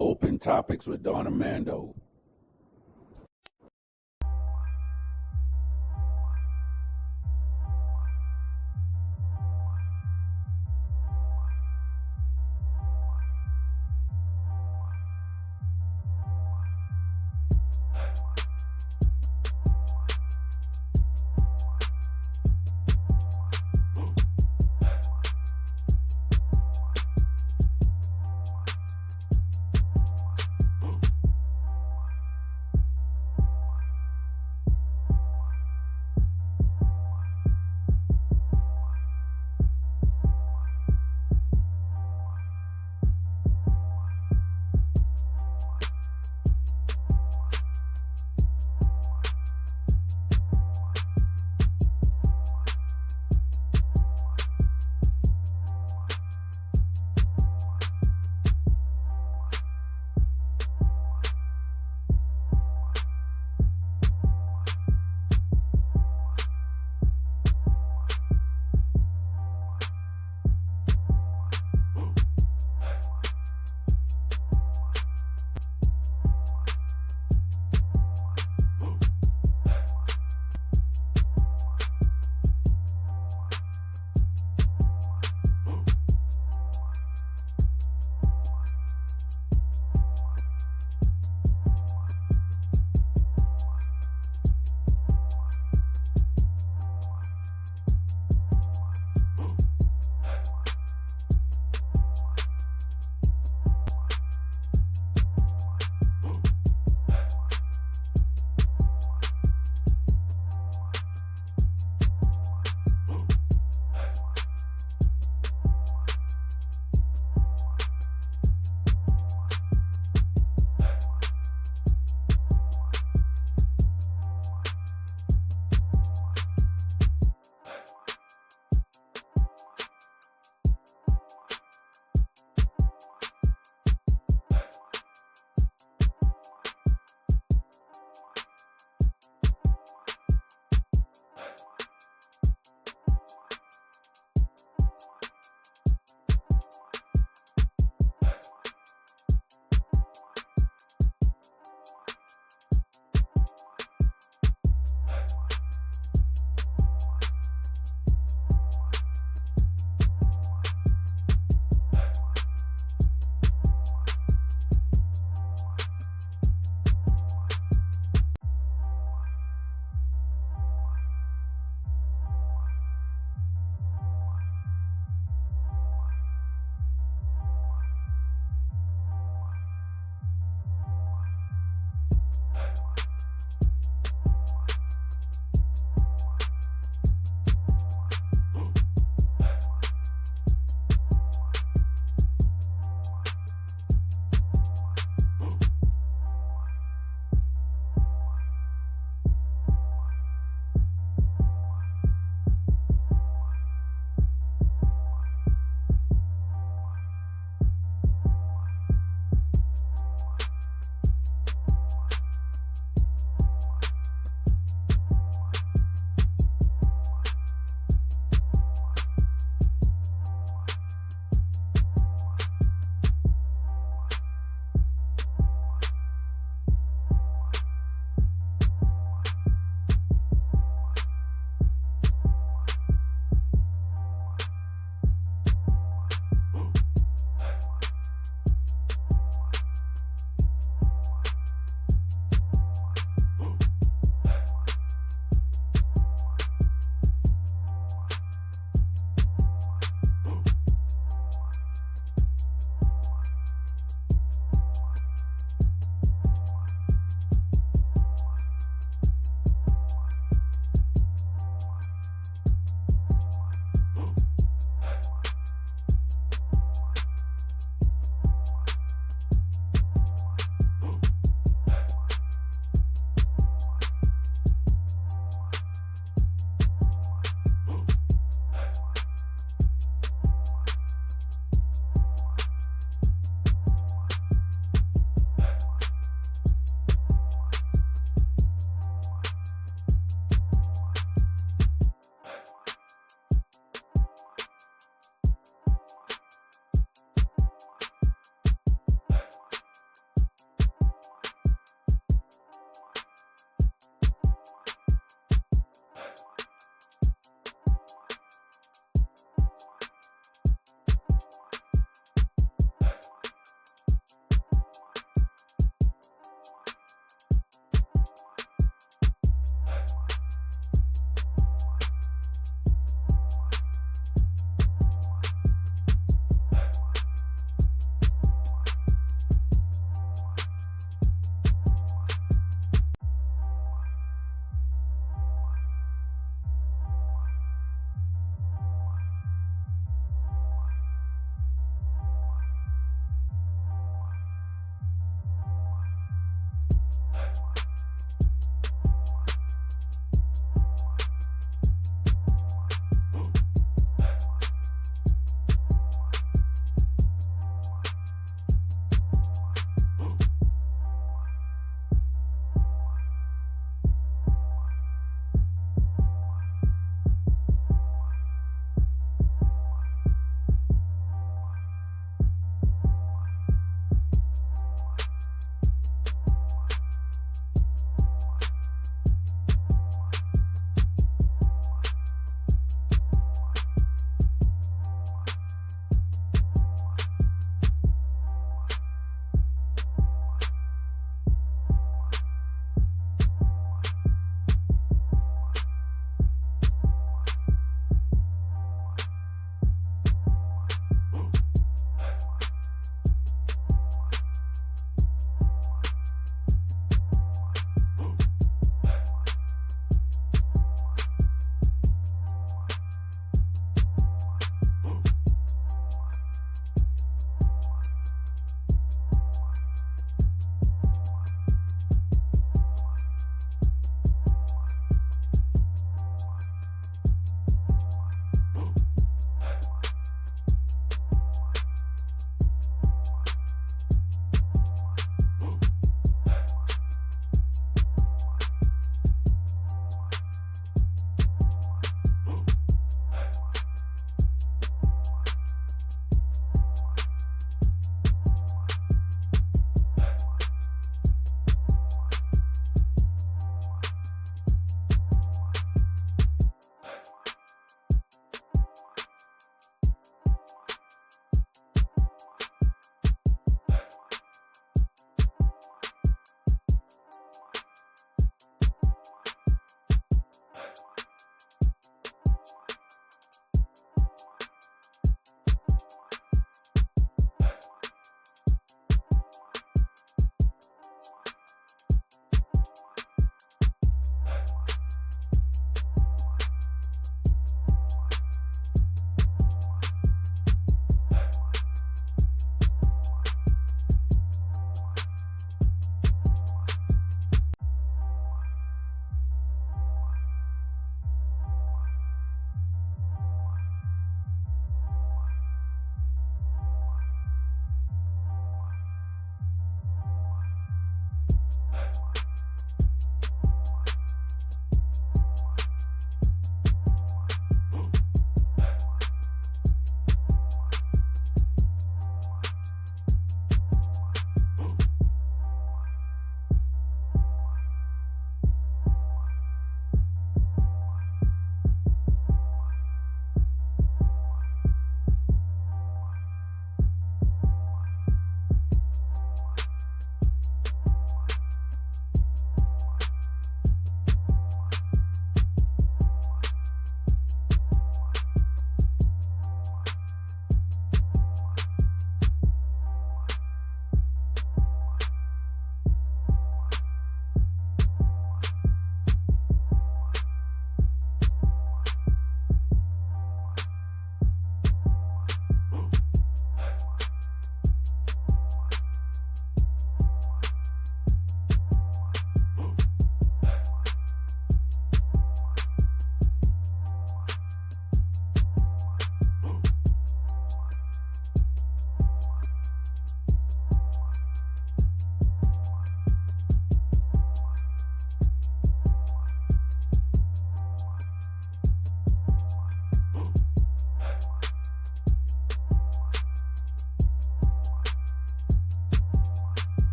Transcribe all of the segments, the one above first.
Open Topics with Don Armando.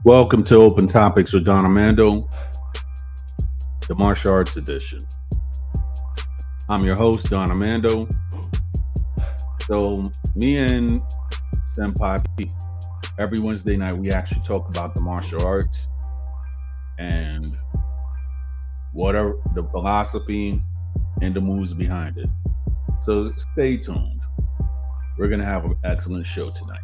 Welcome to Open Topics with Don Armando, the Martial Arts Edition. I'm your host, Don Armando. So, me and Senpai, every Wednesday night, we actually talk about the martial arts and what are the philosophy and the moves behind it. So, stay tuned. We're going to have an excellent show tonight.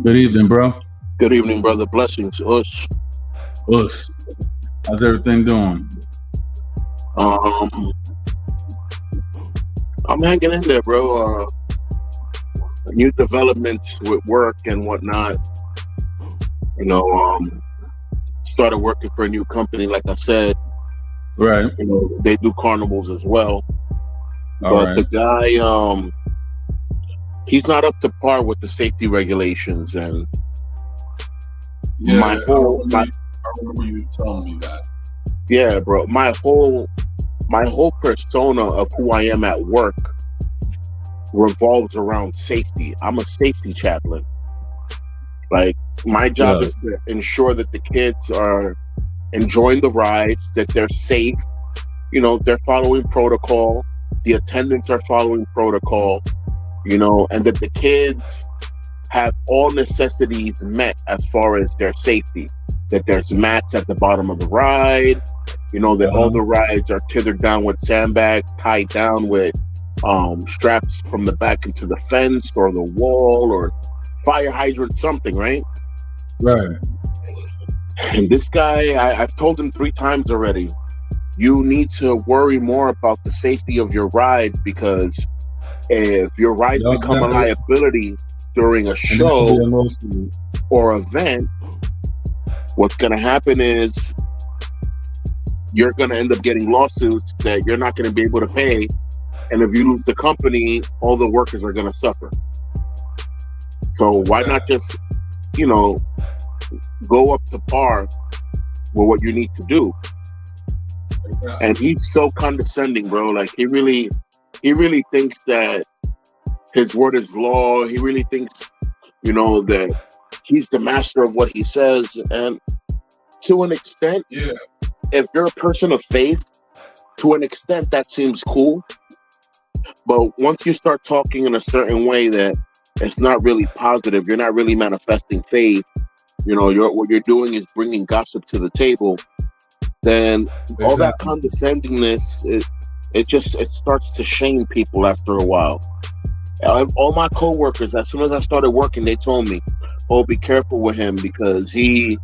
Good evening, bro. Good evening, brother. Blessings. Us. Us. How's everything doing? Um, I'm hanging in there, bro. New developments with work and whatnot. You know, started working for a new company. Like I said, Right. they do carnivals as well. All But right. the guy, he's not up to par with the safety regulations. And Yeah, my whole, my I remember you telling me that. yeah, bro, my whole persona of who I am at work revolves around safety. I'm a safety chaplain. Like, my job Yeah. is to ensure that the kids are enjoying the rides, that they're safe, they're following protocol, the attendants are following protocol, and that the kids have all necessities met as far as their safety. That there's mats at the bottom of the ride, that all the rides are tethered down with sandbags, tied down with straps from the back into the fence or the wall or fire hydrant, something, right? Right. And this guy, I've told him 3 times already, you need to worry more about the safety of your rides, because if your rides become a liability during a show or event, what's going to happen is you're going to end up getting lawsuits that you're not going to be able to pay. And if you lose the company, all the workers are going to suffer. So why not just, go up to par with what you need to do? And he's so condescending, bro. Like, he really thinks that his word is law. He really thinks, that he's the master of what he says. And to an extent, if you're a person of faith, to an extent that seems cool. But once you start talking in a certain way that it's not really positive, you're not really manifesting faith, what you're doing is bringing gossip to the table, then all that condescendingness, it starts to shame people after a while. All my coworkers, as soon as I started working, they told me, "Oh, be careful with him, because he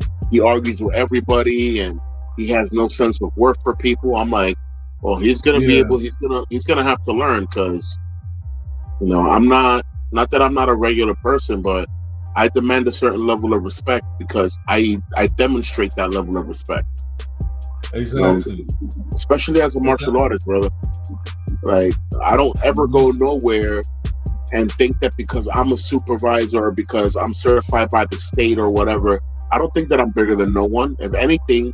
argues with everybody and he has no sense of worth for people." I'm like, well, he's gonna have to learn, because I'm not that I'm not a regular person, but I demand a certain level of respect, because I demonstrate that level of respect. Exactly. Especially as a martial artist, brother. Like, I don't ever go nowhere and think that because I'm a supervisor or because I'm certified by the state or whatever, I don't think that I'm bigger than no one. If anything,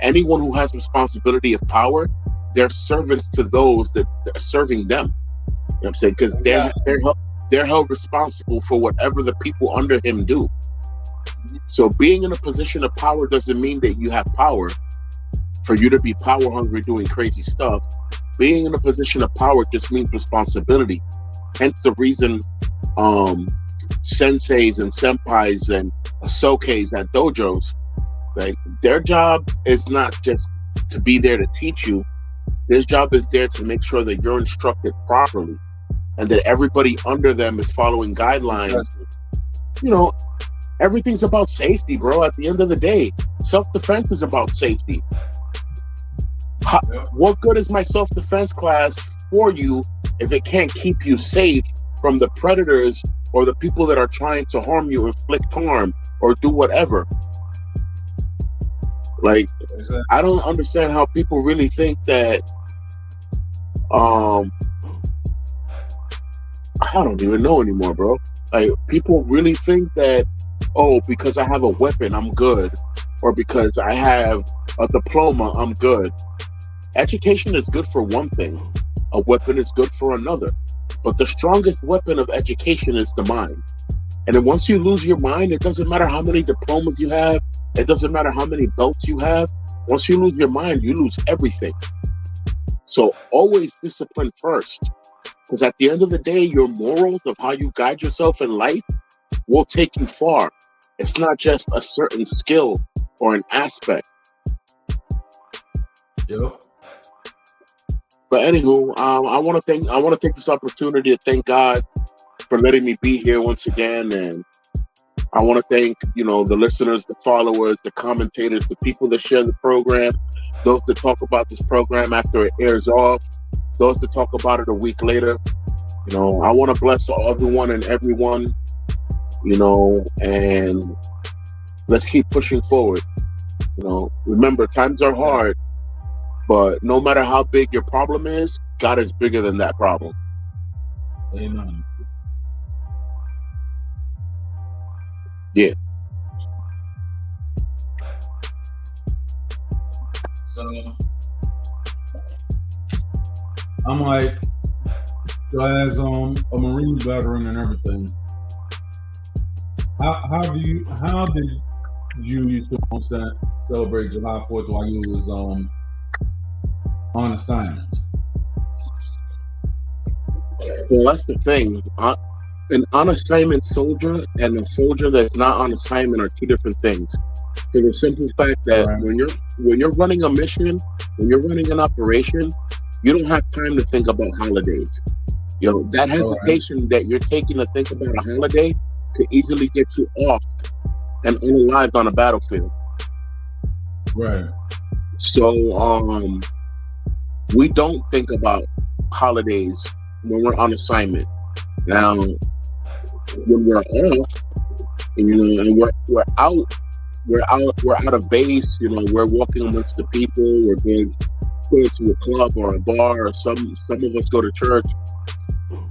anyone who has responsibility of power, they're servants to those that are serving them. You know what I'm saying? Because they're held responsible for whatever the people under him do. So being in a position of power doesn't mean that you have power for you to be power hungry doing crazy stuff. Being in a position of power just means responsibility. Hence the reason senseis and senpais and asokes at dojos, like, their job is not just to be there to teach you. Their job is there to make sure that you're instructed properly and that everybody under them is following guidelines. Everything's about safety, bro. At the end of the day, self-defense is about safety. What good is my self-defense class for you if it can't keep you safe from the predators or the people that are trying to harm you, inflict harm, or do whatever? Like, I don't understand how people really think that I don't even know anymore, bro. Like, people really think that, oh, because I have a weapon, I'm good, or because I have a diploma, I'm good. Education is good for one thing. A weapon is good for another. But the strongest weapon of education is the mind. And then once you lose your mind, it doesn't matter how many diplomas you have. It doesn't matter how many belts you have. Once you lose your mind, you lose everything. So always discipline first. Because at the end of the day, your morals of how you guide yourself in life will take you far. It's not just a certain skill or an aspect. Yep. But anywho, I want to take this opportunity to thank God for letting me be here once again, and I want to thank, the listeners, the followers, the commentators, the people that share the program, those that talk about this program after it airs off, those that talk about it a week later. I want to bless everyone and everyone, and let's keep pushing forward. Remember, times are hard, but no matter how big your problem is, God is bigger than that problem. Amen. Yeah. So I'm like, so as a Marine veteran and everything, how did you used to celebrate July 4th while you was on assignment? Well, that's the thing. An on assignment soldier and a soldier that's not on assignment are two different things. For the simple fact that when you're running a mission, when you're running an operation, you don't have time to think about holidays. That hesitation that you're taking to think about a holiday could easily get you off and unalived on a battlefield. Right. So we don't think about holidays when we're on assignment. Now, when we're off, and we're out of base. We're walking amongst the people. We're going to a club or a bar, or some of us go to church.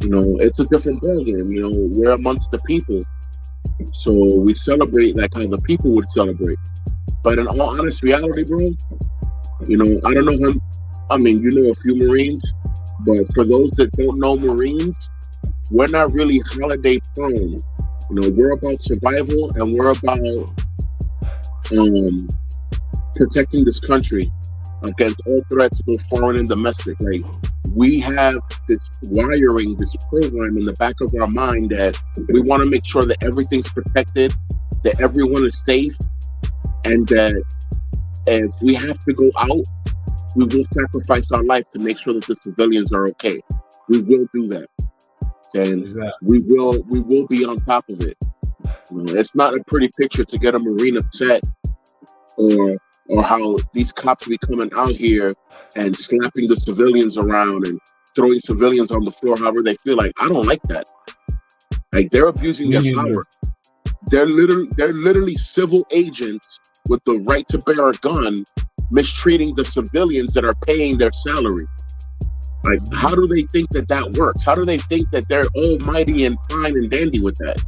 It's a different ballgame. We're amongst the people, so we celebrate like how the people would celebrate. But in all honest reality, bro, I don't know how. I mean, a few Marines, but for those that don't know Marines, we're not really holiday prone. We're about survival, and we're about protecting this country against all threats, both foreign and domestic. Like, we have this wiring, this program in the back of our mind that we want to make sure that everything's protected, that everyone is safe, and that if we have to go out, we will sacrifice our life to make sure that the civilians are okay. We will do that. And exactly. we will be on top of it. It's not a pretty picture to get a Marine upset, or how these cops be coming out here and slapping the civilians around and throwing civilians on the floor however they feel. Like, I don't like that. Like, they're abusing their power. They're literally civil agents with the right to bear a gun, mistreating the civilians that are paying their salary. Like, how do they think that works? How do they think that they're almighty and fine and dandy with that?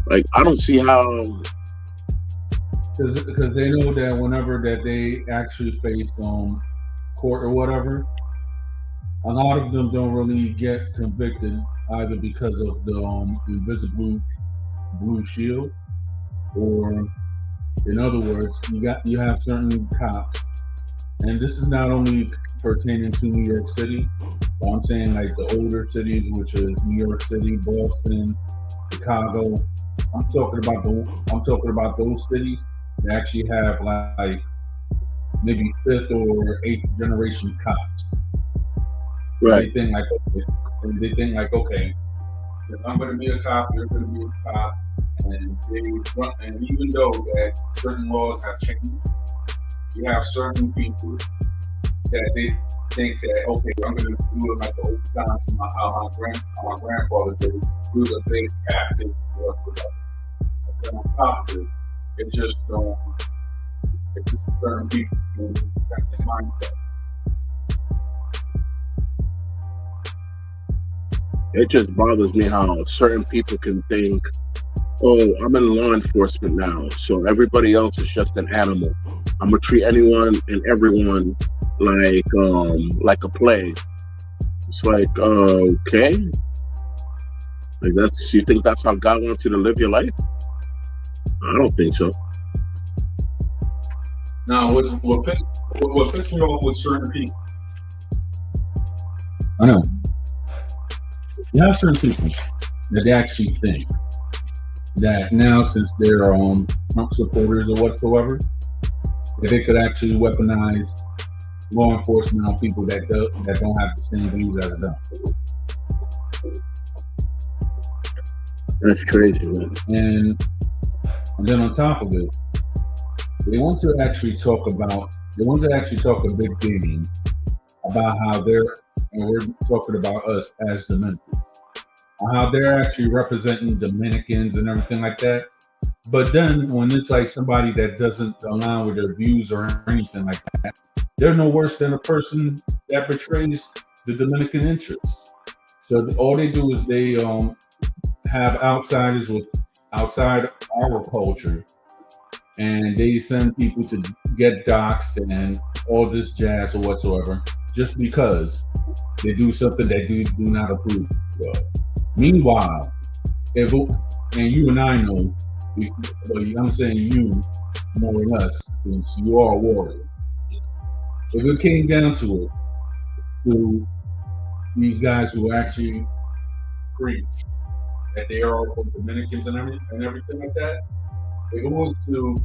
Like, I don't see how. Because they know that whenever that they actually face court or whatever, a lot of them don't really get convicted either because of the invisible blue shield, or in other words, you have certain cops, and this is not only pertaining to New York City, but I'm saying like the older cities, which is New York City, Boston, Chicago. I'm talking about those cities that actually have like maybe 5th or 8th generation cops. Right. They think like, okay, if I'm going to be a cop, you're going to be a cop, and even though that certain laws have changed, you have certain people that they think that, okay, I'm going to do it like the old times, how my grandfather did, do the big captain or whatever. And on top of it, it's just certain people who have the mindset. It just bothers me how certain people can think, oh, I'm in law enforcement now, so everybody else is just an animal. I'm gonna treat anyone and everyone like a plague. It's like, okay, like you think that's how God wants you to live your life? I don't think so. Now, what pisses me off with certain people? I know. You have certain people that they actually think that now, since they're Trump supporters or whatsoever, that they could actually weaponize law enforcement on people that don't have the same views as them. That's crazy, man. And And then on top of it, they want to actually talk a big game about how and we're talking about us as Dominicans, how they're actually representing Dominicans and everything like that. But then when it's like somebody that doesn't align with their views or anything like that, they're no worse than a person that betrays the Dominican interests. So all they do is they have outsiders outside our culture, and they send people to get doxxed and all this jazz or whatsoever, just because they do something that do not approve of. Meanwhile, and you and I know, but I'm saying you more or less, since you are a warrior. If it came down to it, to these guys who actually preach that they are all Dominicans and everything like that, if it was to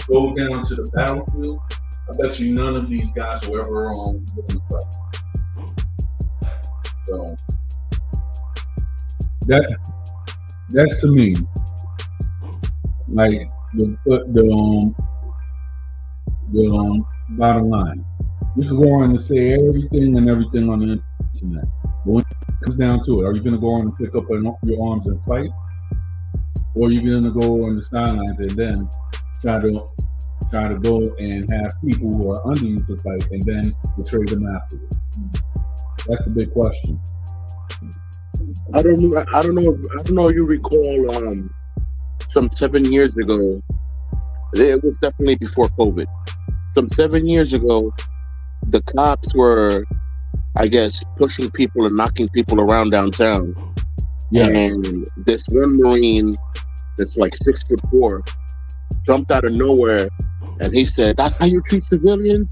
go down to the battlefield, I bet you none of these guys will ever get in the fight. So that's to me like the bottom line. You can go on and say everything on the internet, but when it comes down to it, are you going to go on and pick up your arms and fight, or are you going to go on the sidelines and then try to go and have people who are under you to fight and then betray them afterwards? That's the big question. I don't know if you recall some 7 years ago. It was definitely before COVID. Some 7 years ago, the cops were, I guess, pushing people and knocking people around downtown. Yes. And this one Marine that's like 6'4" jumped out of nowhere and he said, "That's how you treat civilians?"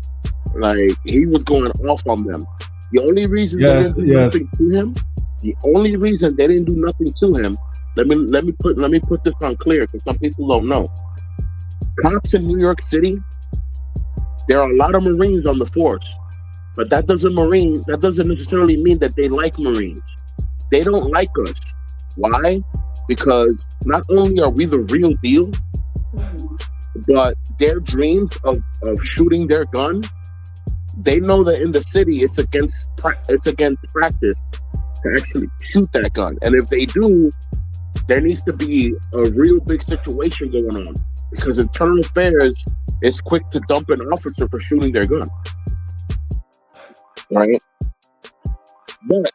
Like, he was going off on them. The only reason they didn't do nothing to him, let me put this on clear, because some people don't know. Cops in New York City, there are a lot of Marines on the force, but that doesn't necessarily mean that they like Marines. They don't like us. Why? Because not only are we the real deal, but their dreams of shooting their gun, they know that in the city it's against practice to actually shoot that gun. And if they do, there needs to be a real big situation going on, because internal affairs is quick to dump an officer for shooting their gun. Right? But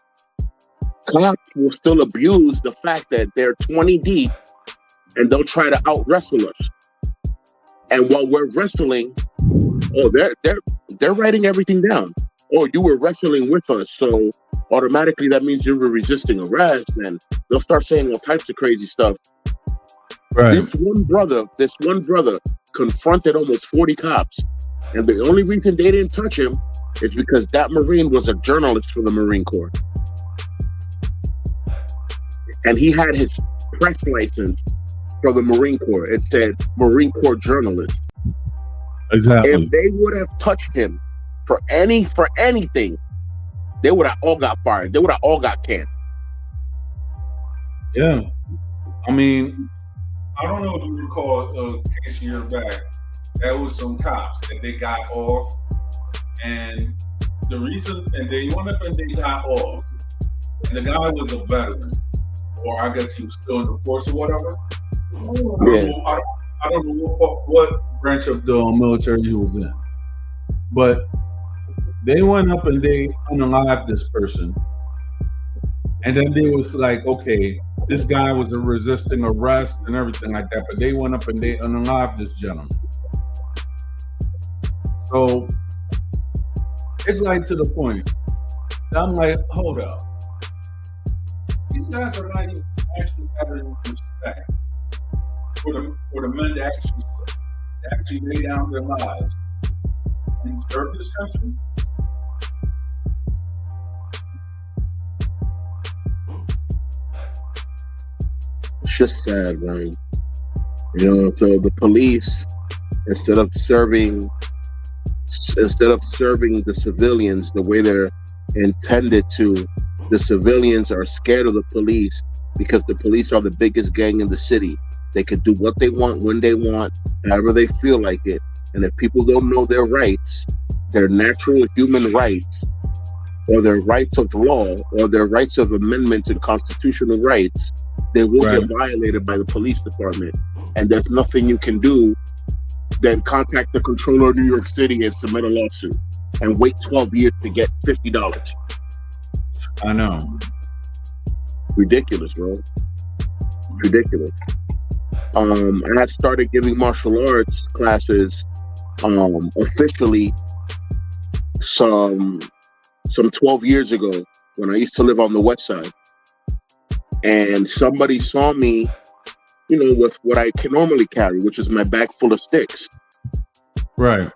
cops will still abuse the fact that they're 20 deep and they'll try to out wrestle us. And while we're wrestling, they're writing everything down. Oh, you were wrestling with us, so automatically that means you were resisting arrest, and they'll start saying all types of crazy stuff. Right. This one brother confronted almost 40 cops, and the only reason they didn't touch him is because that Marine was a journalist for the Marine Corps. And he had his press license for the Marine Corps. It said Marine Corps journalist. Exactly. If they would have touched him for anything, they would have all got fired. They would have all got canned. Yeah. I mean, I don't know if you recall a case a year back. There was some cops that they got off, and the reason, and they went up and they got off, and the guy was a veteran, or I guess he was still in the force or whatever. I don't know what branch of the military he was in, but they went up and they unalived this person, and then they was like, okay, this guy was resisting arrest and everything like that, but they went up and they unalived this gentleman. So it's like to the point that I'm like, hold up, these guys are not even actually having respect for the men that actually lay down their lives and serve this country. It's just sad, man. So the police, instead of serving the civilians the way they're intended to, the civilians are scared of the police because the police are the biggest gang in the city. They could do what they want, when they want, however they feel like it. And if people don't know their rights, their natural human rights, or their rights of law, or their rights of amendments and constitutional rights, they will get violated by the police department. And there's nothing you can do than contact the controller of New York City and submit a lawsuit and wait 12 years to get $50. I know. Ridiculous, bro. Ridiculous. I started giving martial arts classes officially some 12 years ago when I used to live on the west side. And somebody saw me, with what I can normally carry, which is my bag full of sticks. Right.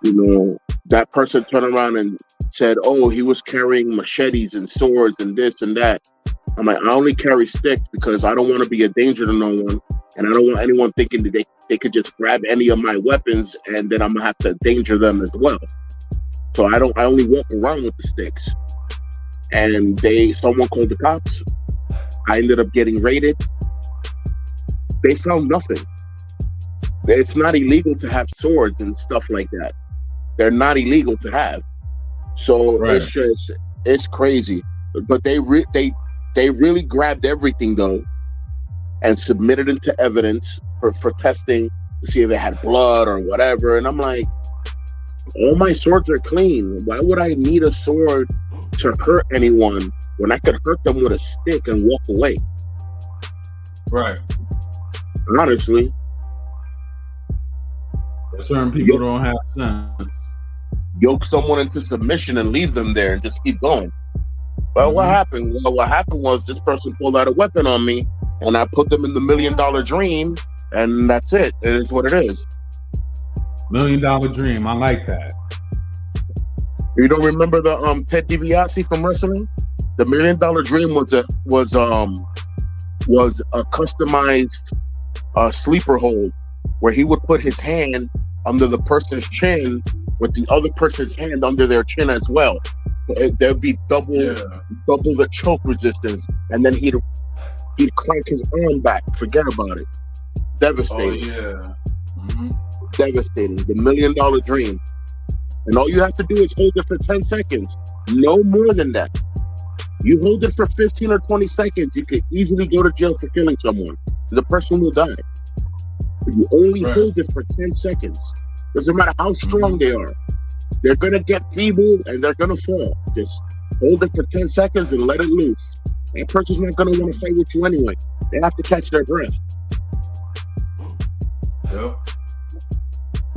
That person turned around and said, oh, he was carrying machetes and swords and this and that. I'm like, I only carry sticks because I don't want to be a danger to no one. And I don't want anyone thinking that they could just grab any of my weapons and then I'm going to have to endanger them as well. So I only walk around with the sticks. And someone called the cops. I ended up getting raided. They found nothing. It's not illegal to have swords and stuff like that. They're not illegal to have. So it's crazy. But they really grabbed everything though and submitted it to evidence for testing to see if it had blood or whatever. And I'm like, all my swords are clean. Why would I need a sword to hurt anyone when I could hurt them with a stick and walk away? Right. Honestly. Certain people don't have sense. Yoke someone into submission and leave them there and just keep going. Well, what happened? Well, what happened was this person pulled out a weapon on me and I put them in the $1 million dream and that's it. It is what it is. $1 million dream. I like that. You don't remember the Ted DiBiase from wrestling? The $1 million dream was a customized sleeper hold where he would put his hand under the person's chin with the other person's hand under their chin as well. There'd be double the choke resistance, and then he'd crank his arm back. Forget about it. Devastating. Oh yeah. Devastating. The $1 million dream. And all you have to do is hold it for 10 seconds. No more than that. You hold it for 15 or 20 seconds, you could easily go to jail for killing someone. The person will die. If you only hold it for 10 seconds. Doesn't matter how strong they are. They're going to get feeble and they're going to fall. Just hold it for 10 seconds and let it loose. That person's not going to want to fight with you anyway. They have to catch their breath. Yep.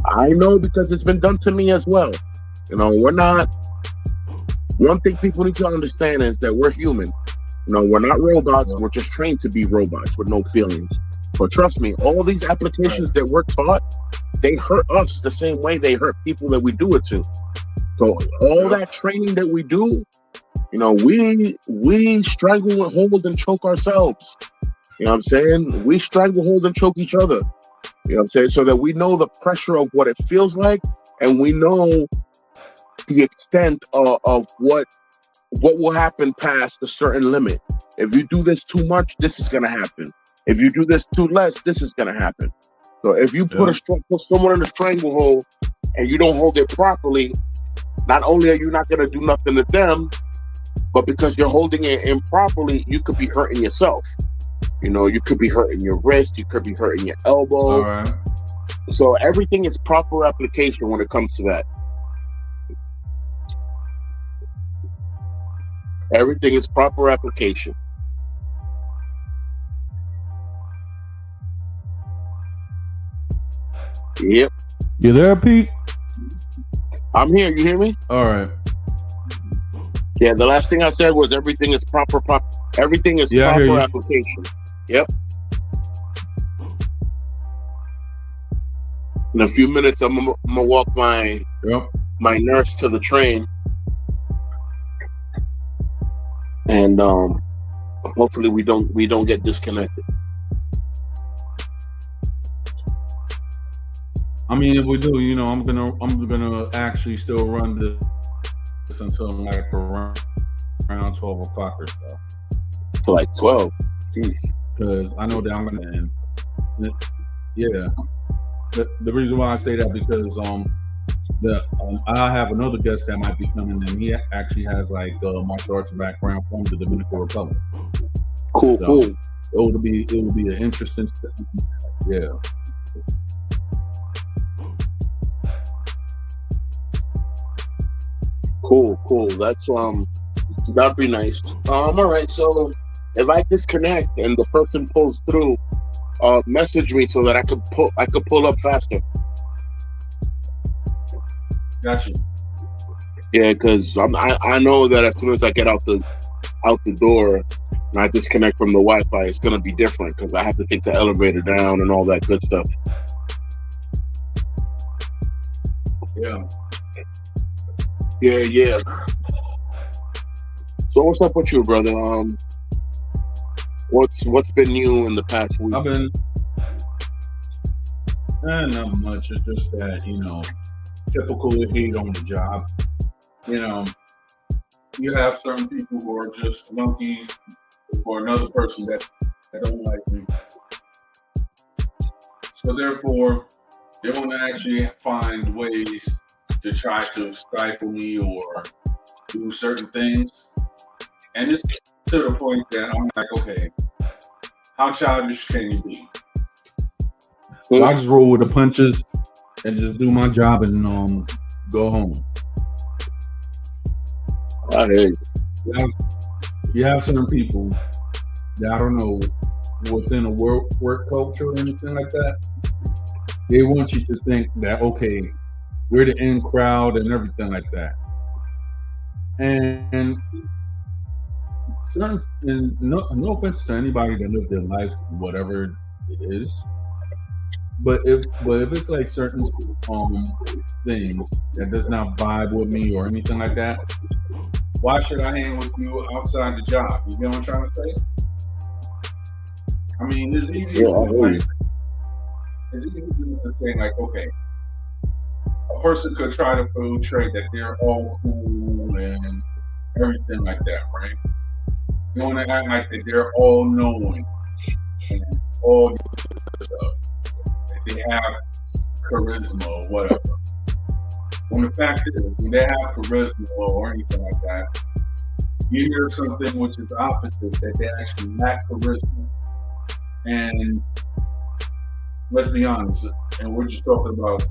I know because it's been done to me as well. We're not... One thing people need to understand is that we're human. We're not robots. We're just trained to be robots with no feelings. But trust me, all these applications that we're taught, they hurt us the same way they hurt people that we do it to. So all that training that we do, we strangle and hold and choke ourselves. You know what I'm saying? We strangle, hold, and choke each other. You know what I'm saying? So that we know the pressure of what it feels like, and we know the extent of what will happen past a certain limit. If you do this too much, this is gonna happen. If you do this too less, this is gonna happen. So if you put someone in a stranglehold and you don't hold it properly, not only are you not gonna do nothing to them, but because you're holding it improperly, you could be hurting yourself. You could be hurting your wrist, you could be hurting your elbow. All right. So everything is proper application when it comes to that. Everything is proper application. Yep. You there, Pete? I'm here. You hear me? All right. Yeah, the last thing I said was everything is proper everything is proper application. Yep. In a few minutes, I'm gonna walk my nurse to the train, and hopefully we don't get disconnected. I mean, if we do, I'm gonna actually still run this until like around 12 o'clock or so. To like 12. Jeez. Because I know that I'm gonna end. yeah. The reason why I say that because I have another guest that might be coming, and he actually has like martial arts background from the Dominican Republic. Cool, So cool. it will be an interesting. Yeah. Cool, cool. That'd be nice. All right. So if I disconnect and the person pulls through, message me so that I could pull up faster. Got you. Yeah, because I know that as soon as I get out the door and I disconnect from the Wi-Fi, it's gonna be different because I have to take the elevator down and all that good stuff. Yeah. Yeah, yeah. So what's up with you, brother? What's been new in the past week? I've been not much. It's just that typical hate on the job. You have certain people who are just monkeys, or another person that don't like me. So therefore, they want to actually find ways to try to stifle me or do certain things. And it's to the point that I'm like, okay, how childish can you be? So I just roll with the punches and just do my job and go home. I hear you. You have certain people that, I don't know, within a work culture or anything like that, they want you to think that, okay, we're the in crowd and everything like that. And no offense to anybody that lived their life, whatever it is, but if it's like certain things that does not vibe with me or anything like that, why should I hang with you outside the job? You get what I'm trying to say? I mean, it's easy. It's easy to say like, okay, a person could try to portray that they're all cool and everything like that, right? You want to act like that they're all knowing and all this stuff. That they have charisma or whatever. When the fact is, when they have charisma or anything like that, you hear something which is opposite, that they actually lack charisma. And let's be honest, and we're just talking about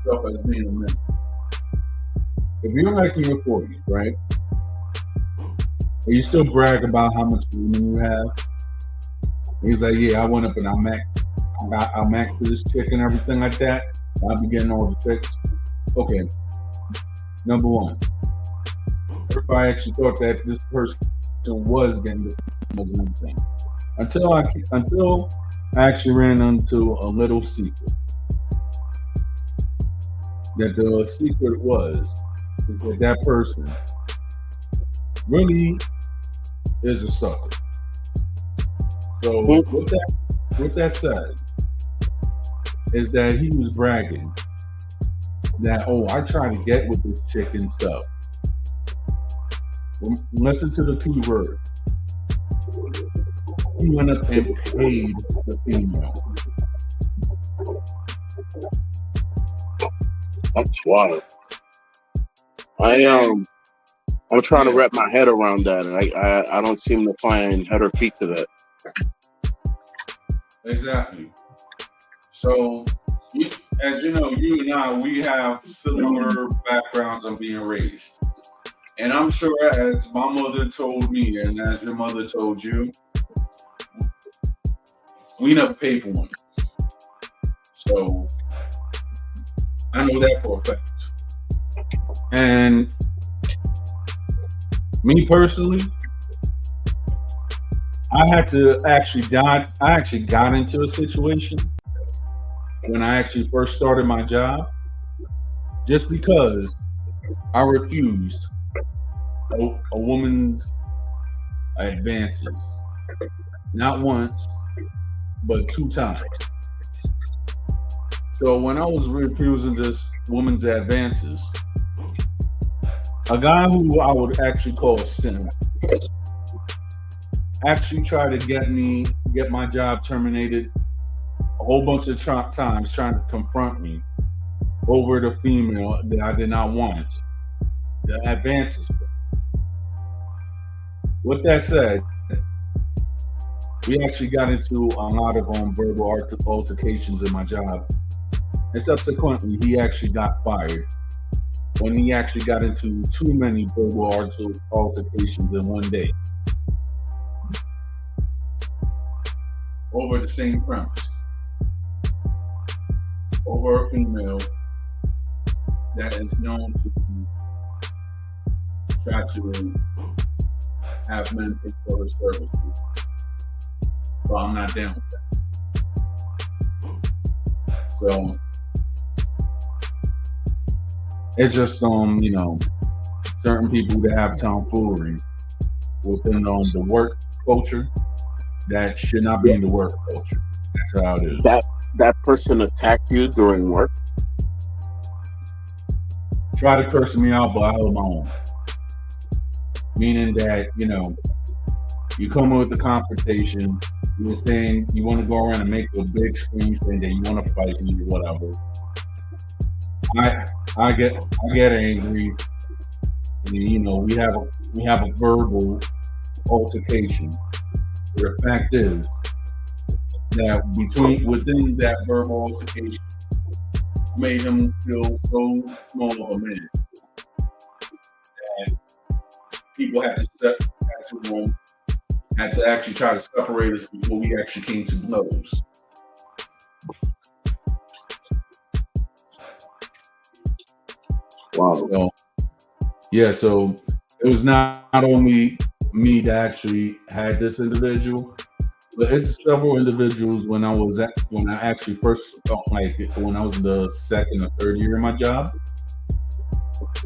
stuff as being a man. If you're like in your 40s, right? And you still brag about how much women you have. And he's like, yeah, I went up and I maxed to this chick and everything like that. I'll be getting all the chicks. Okay. Number one, everybody actually thought that this person was getting the was anything. Until I actually ran into a little secret. That the secret is that person really is a sucker. So with that said, is that he was bragging that, oh, I try to get with this chick and stuff. Listen to the key word. He went up and paid the female. That's wild. I'm trying to wrap my head around that, and I don't seem to find head or feet to that. Exactly. So, as you know, you and I, we have similar backgrounds on being raised. And I'm sure, as my mother told me, and as your mother told you, we never paid for one. So, I know that for a fact. And me personally, I actually got into a situation when I actually first started my job, just because I refused a woman's advances, not once, but 2 times. So when I was refusing this woman's advances, a guy who I would actually call a simp actually tried to get my job terminated a whole bunch of times, trying to confront me over the female that I did not want, the advances. With that said, we actually got into a lot of verbal altercations in my job, and subsequently, he actually got fired when he actually got into too many verbal altercations in one day over the same premise, over a female that is known to try to have men pay for her services. So I'm not down with that. So it's just certain people that have tomfoolery within the work culture that should not be in the work culture. That's how it is. That person attacked you during work? Try to curse me out, but I held my own. Meaning that, you come with the confrontation, you're saying you want to go around and make a big scream saying that you want to fight me or whatever. I get angry, and we have a verbal altercation. The fact is that within that verbal altercation made him feel so small of a man that people had to actually try to separate us before we actually came to blows. Wow. So it was not only me that actually had this individual, but it's several individuals when I actually first when I was in the second or third year of my job,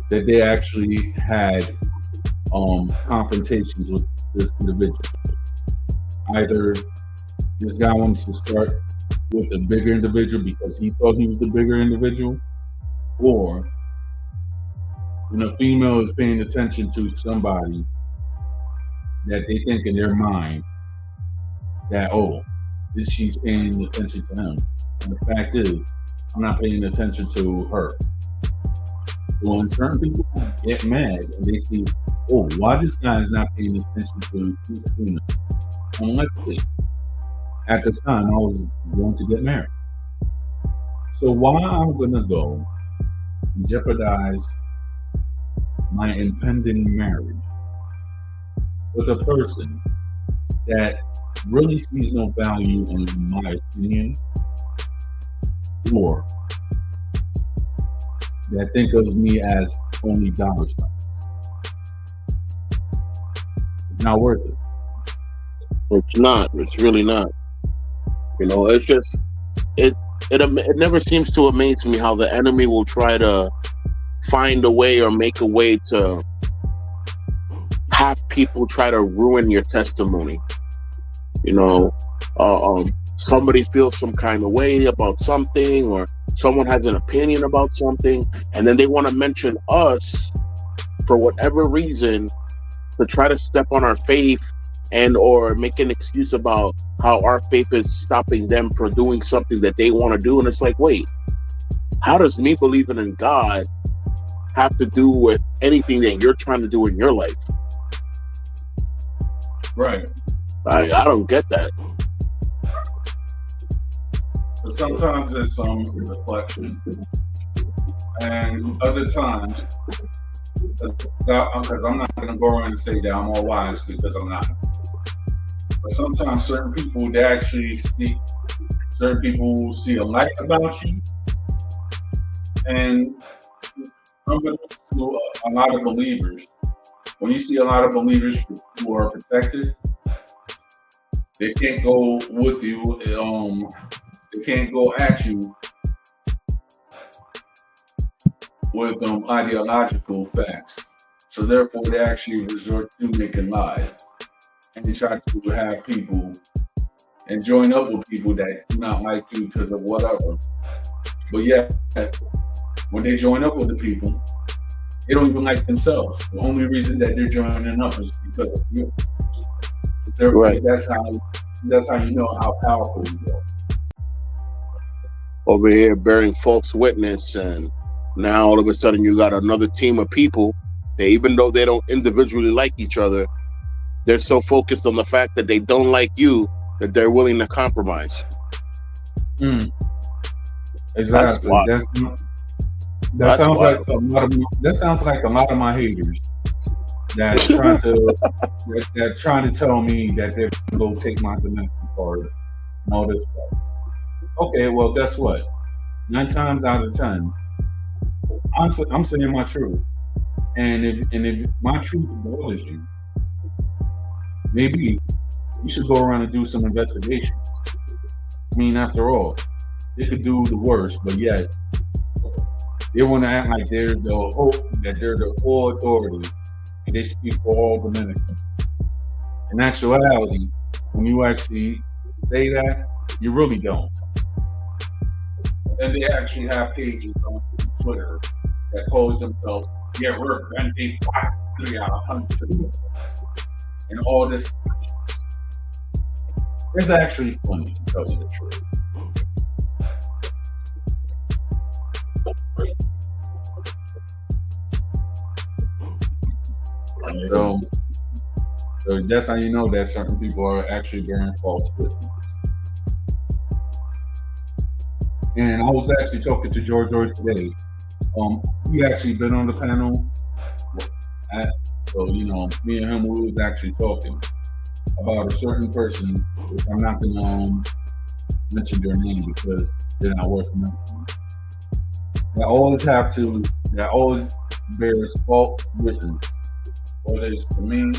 that they actually had confrontations with this individual. Either this guy wants to start with the bigger individual because he thought he was the bigger individual, or when a female is paying attention to somebody that they think in their mind that, she's paying attention to him. And the fact is, I'm not paying attention to her. So when certain people get mad and they see, why this guy is not paying attention to this female? Unlikely. At the time, I was going to get married. So why I'm going to go and jeopardize my impending marriage with a person that really sees no value in my opinion, or that think of me as only dollar signs? It's not worth it. It's not. It's really not. It's just it never seems to amaze me how the enemy will try to find a way or make a way to have people try to ruin your testimony. Somebody feels some kind of way about something, or someone has an opinion about something, and then they want to mention us for whatever reason to try to step on our faith and or make an excuse about how our faith is stopping them from doing something that they want to do. And it's like, wait, how does me believing in God have to do with anything that you're trying to do in your life? Right. I don't get that. But sometimes it's some reflection, and other times, because I'm not going to go around and say that I'm all wise, because I'm not. But sometimes certain people see a light about you, and to a lot of believers, when you see a lot of believers who are protected, they can't go with you. They can't go at you with ideological facts. So therefore, they actually resort to making lies, and they try to have people and join up with people that do not like you because of whatever. But yet, when they join up with the people, they don't even like themselves. The only reason that they're joining up is because of you. Right. That's how you know how powerful you are. Over here bearing false witness, and now all of a sudden you got another team of people that, even though they don't individually like each other, they're so focused on the fact that they don't like you that they're willing to compromise. Mm, That's exactly. wild. That That's sounds like wild. that sounds like a lot of my haters that trying to tell me that they're gonna go take my Dominican card and all this stuff. Okay, well, guess what? 9 times out of 10, I'm saying my truth, and if my truth bothers you, maybe you should go around and do some investigation. I mean, after all, they could do the worst, but yet they want to act like they're the full authority and they speak for all Dominicans. In actuality, when you actually say that, you really don't. And then they actually have pages on Twitter that calls themselves, yeah, we're Bendy 3 out of 100, and all this. It's actually funny, to tell you the truth. So that's how you know that certain people are actually bearing false witness. And I was actually talking to George today. He actually been on the panel. So me and him, we was actually talking about a certain person, which I'm not gonna mention their name because they're not worth mentioning. That always bears false witness. Whether it's to me,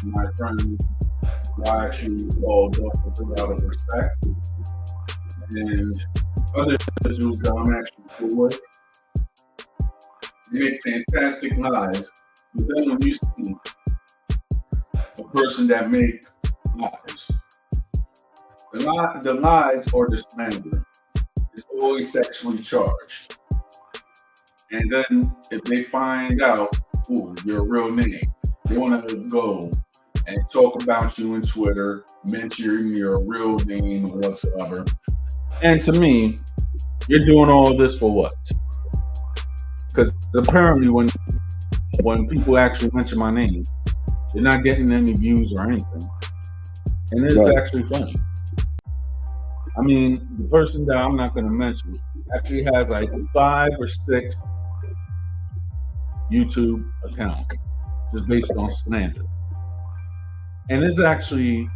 my friends, I actually all do out of respect, and other individuals that I'm actually cool with. They make fantastic lies, but then when you see a person that make lies, the lies or the slander is always sexually charged. And then if they find out, your real name, they want to go and talk about you on Twitter, mention your real name or whatsoever. And to me, you're doing all this for what? Because apparently when people actually mention my name, they're not getting any views or anything. And it's actually funny. I mean, the person that I'm not going to mention actually has like 5 or 6 YouTube accounts just based on slander. And it's actually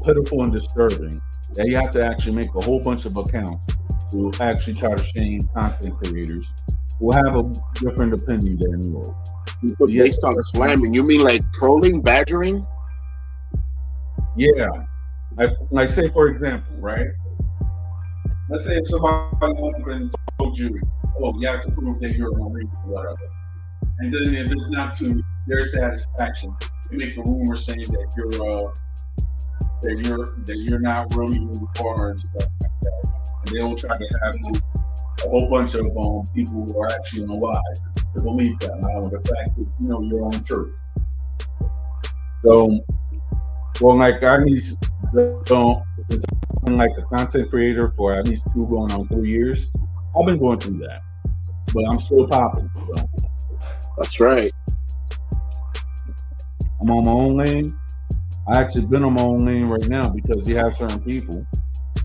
pitiful and disturbing that you have to actually make a whole bunch of accounts to actually try to shame content creators who have a different opinion than yours. Based on slamming, you mean like trolling, badgering? Yeah. Like say, for example, right? Let's say if somebody told you, you have to prove that you're a Marine or whatever. And then if it's not to their satisfaction, they make a rumor saying that you're not really who you are and stuff like that. And they'll try to have a whole bunch of people who are actually in the lies to believe that. Now the fact is, your own truth. So, like I need since I've been like a content creator for at least 2 going on 3 years, I've been going through that. But I'm still popping. So. That's right. I'm on my own lane. I actually been on my own lane right now because you have certain people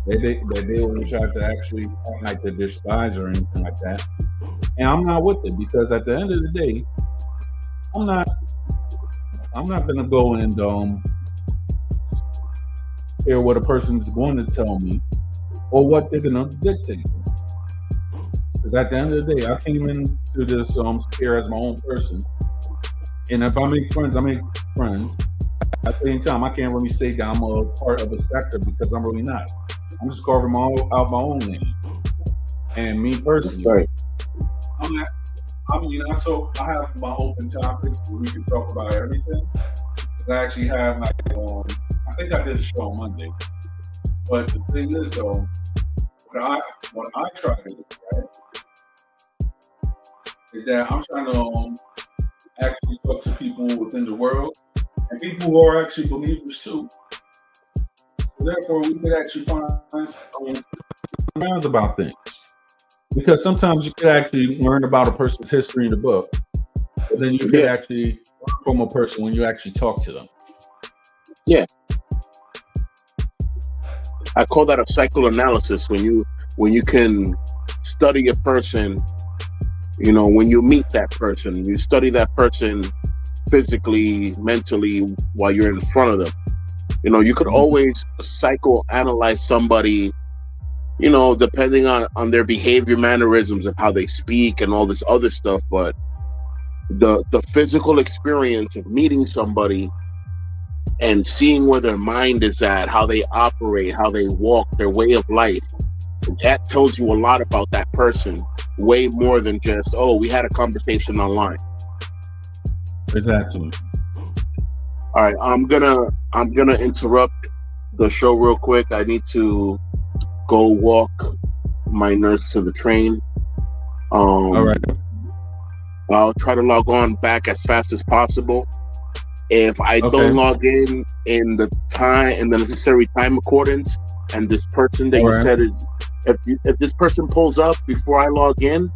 that they always try to actually act like they're spies or anything like that. And I'm not with it because at the end of the day, I'm not gonna go and hear what a person's going to tell me or what they're gonna dictate. Because at the end of the day, I came into this sphere as my own person, and if I make friends, I make friends. At the same time, I can't really say that I'm a part of a sector because I'm really not. I'm just carving out my own name. And me personally, right. I have my open topics where we can talk about everything. I actually have I think I did a show on Monday. But the thing is though, what I try to do, right, is that I'm trying to actually talk to people within the world and people who are actually believers too. So therefore, we could actually find around about things. Because sometimes you could actually learn about a person's history in the book, but then you could actually learn from a person when you actually talk to them. Yeah. I call that a psychoanalysis when you can study a person, you know, when you meet that person, you study that person physically, mentally while you're in front of them. You know, you could always psychoanalyze somebody, you know, depending on their behavior, mannerisms of how they speak and all this other stuff, but the physical experience of meeting somebody and seeing where their mind is at, how they operate, how they walk, their way of life, that tells you a lot about that person, way more than just, oh, we had a conversation online. Exactly. All right, I'm gonna interrupt the show real quick. I need to go walk my nurse to the train. All right. I'll try to log on back as fast as possible. If I don't log in the time, in the necessary time accordance, and this person that you said is, if this person pulls up before I log in,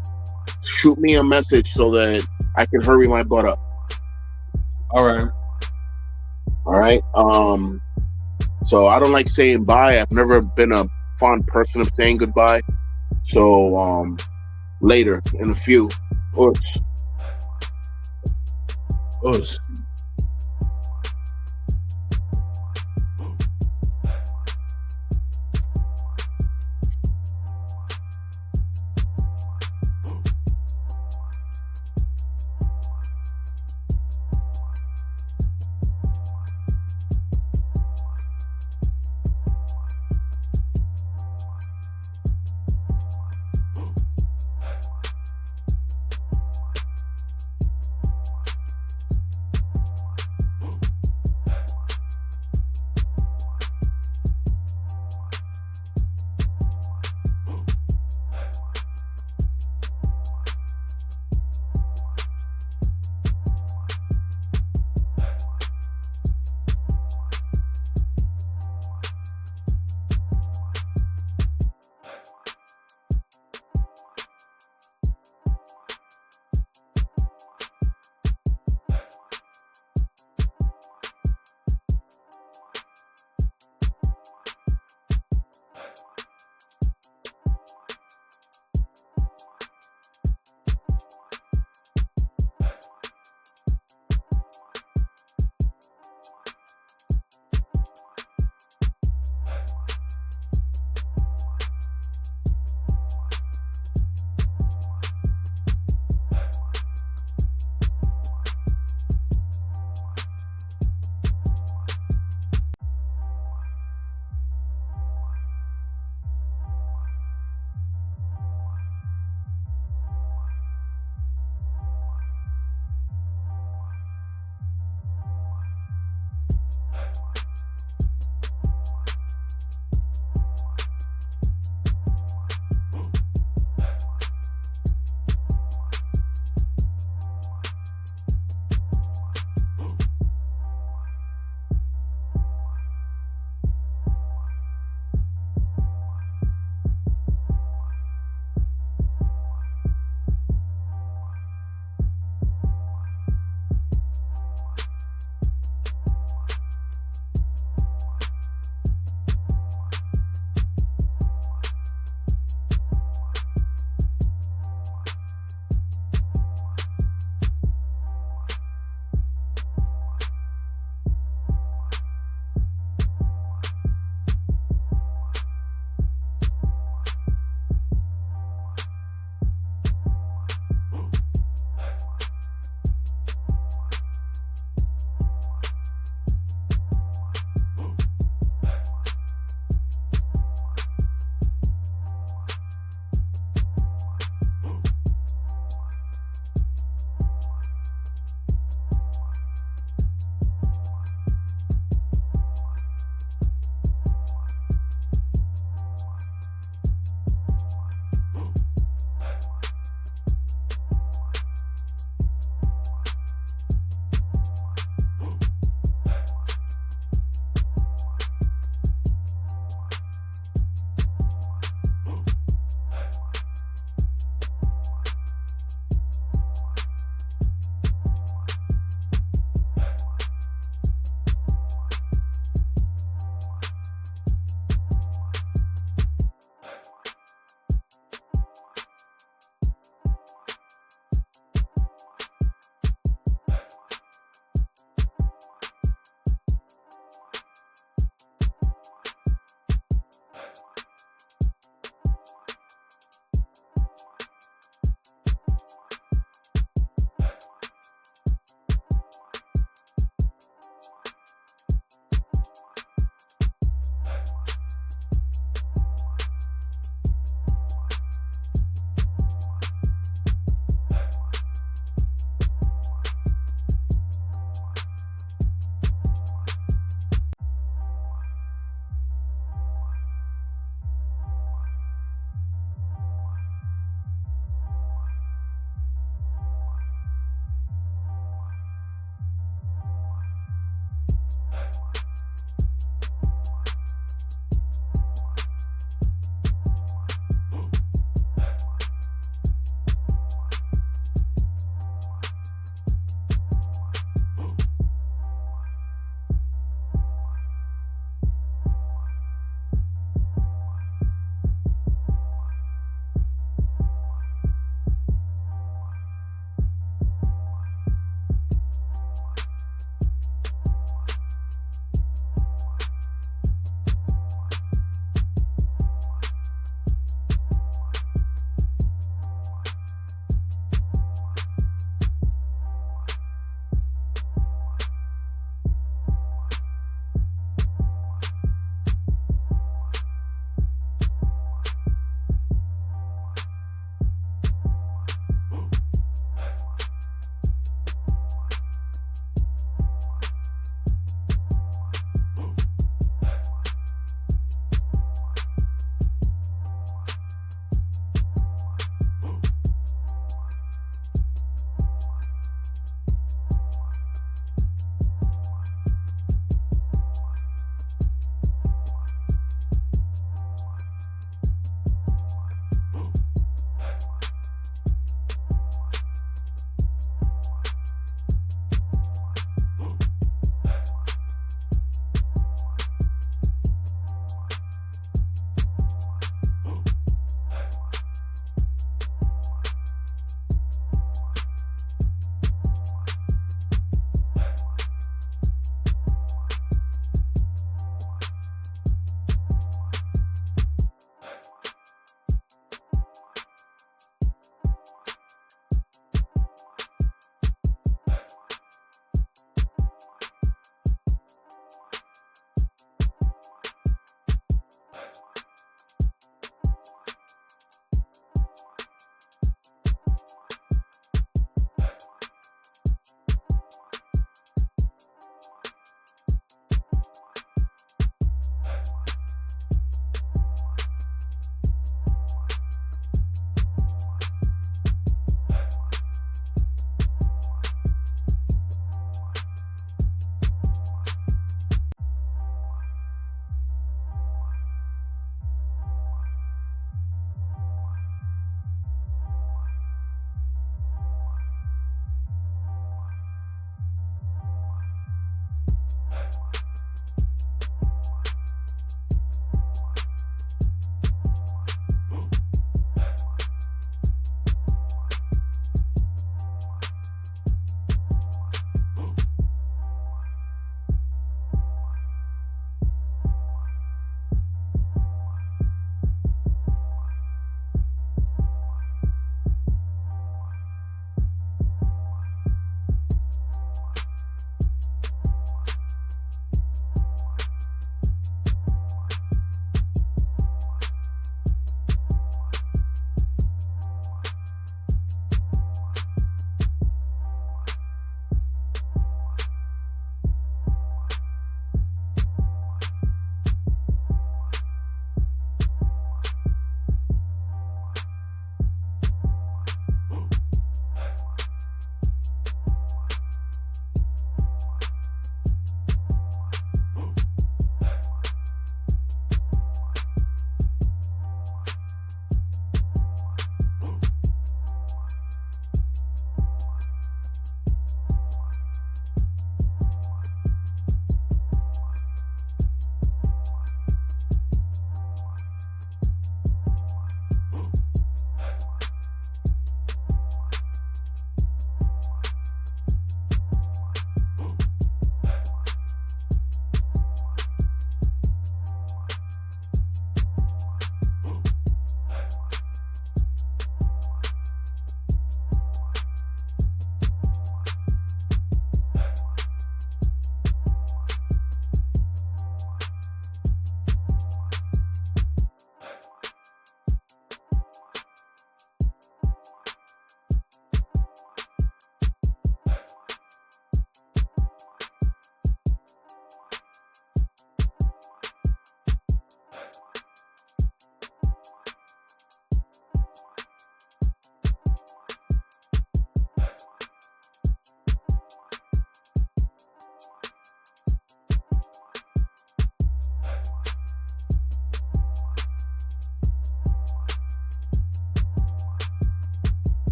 shoot me a message so that I can hurry my butt up. All right. All right. So I don't like saying bye. I've never been a fond person of saying goodbye. So later in a few. Us.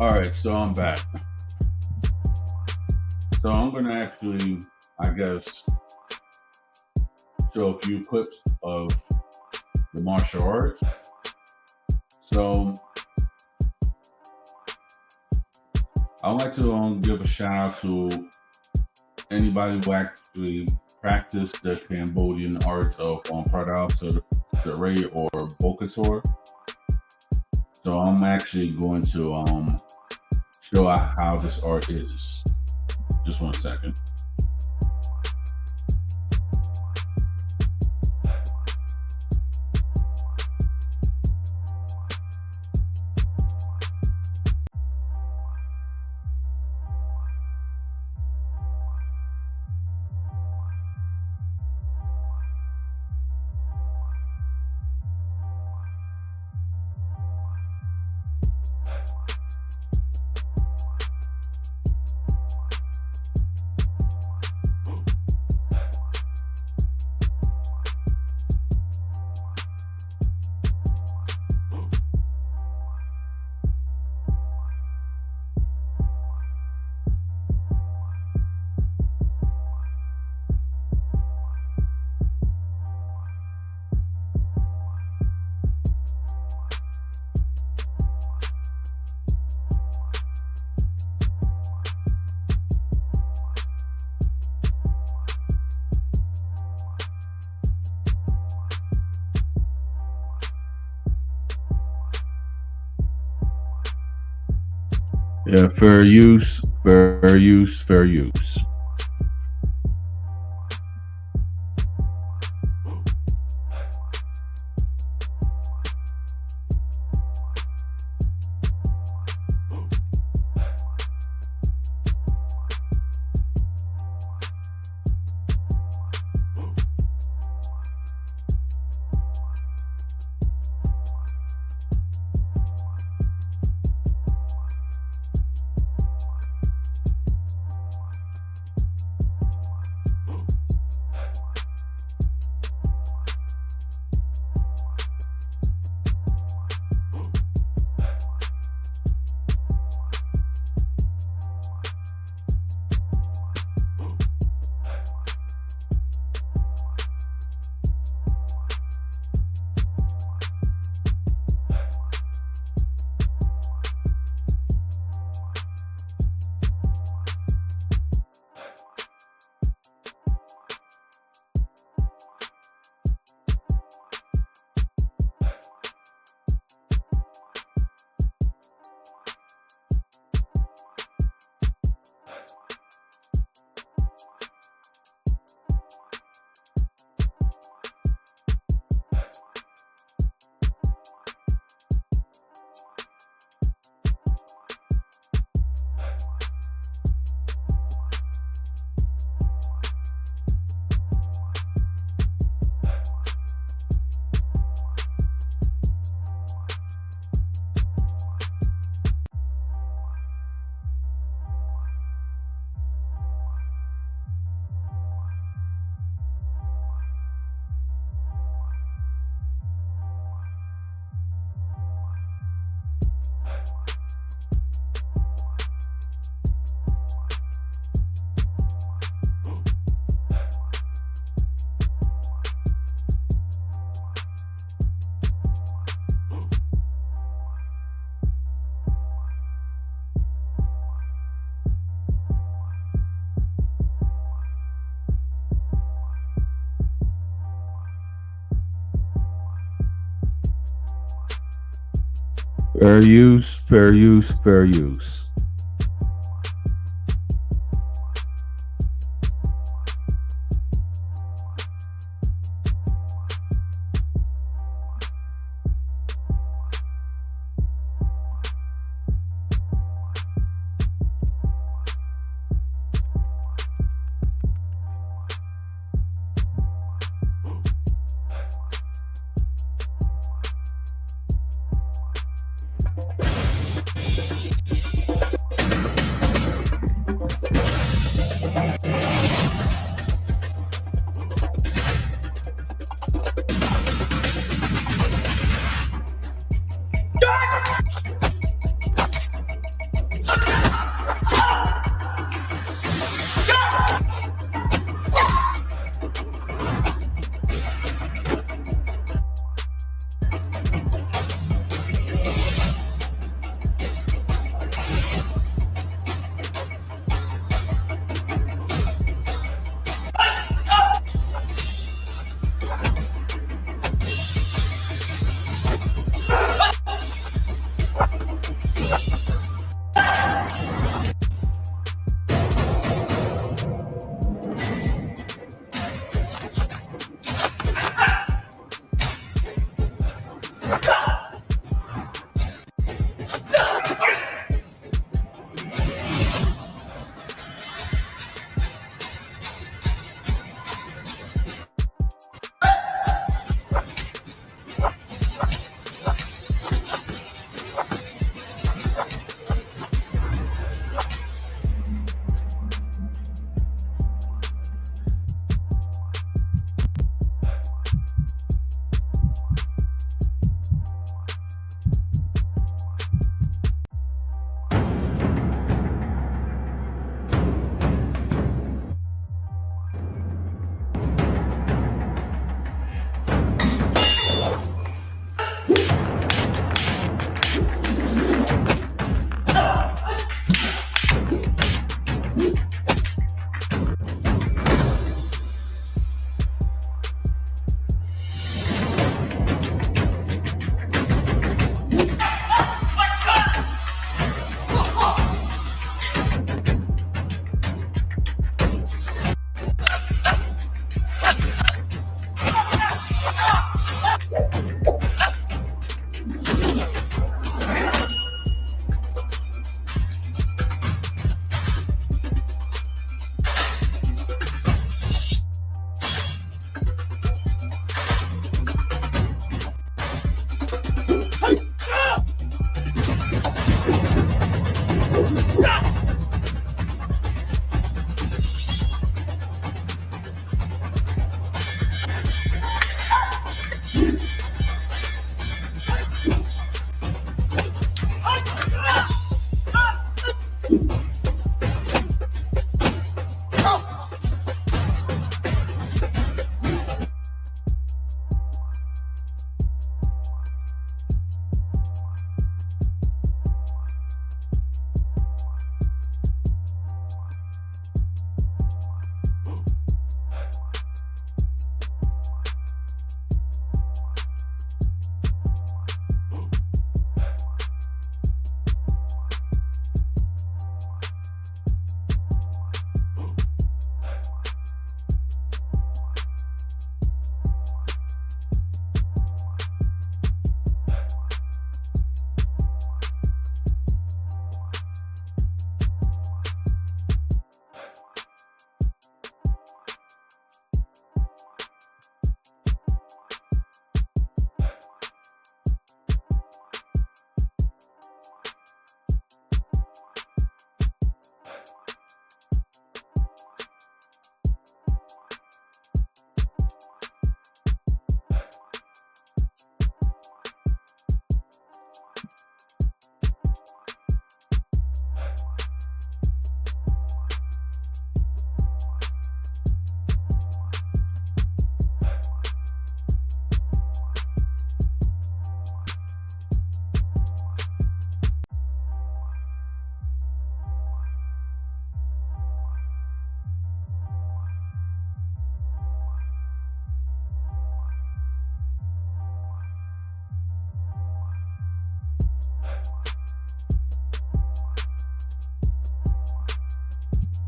All right, so I'm back. So I'm gonna actually, I guess, show a few clips of the martial arts. So I'd like to give a shout out to anybody who actually practiced the Cambodian art of Pradal Saray or Bokator. So I'm actually going to show how this art is. Just 1 second. Yeah, fair use, fair use, fair use. Fair use, fair use, fair use.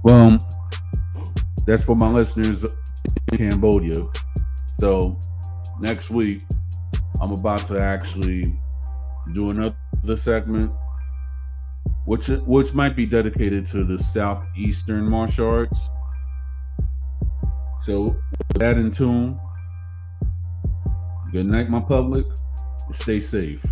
Well, that's for my listeners in Cambodia. So next week, I'm about to actually do another segment, which might be dedicated to the southeastern martial arts. So with that in tune, good night, my public. Stay safe.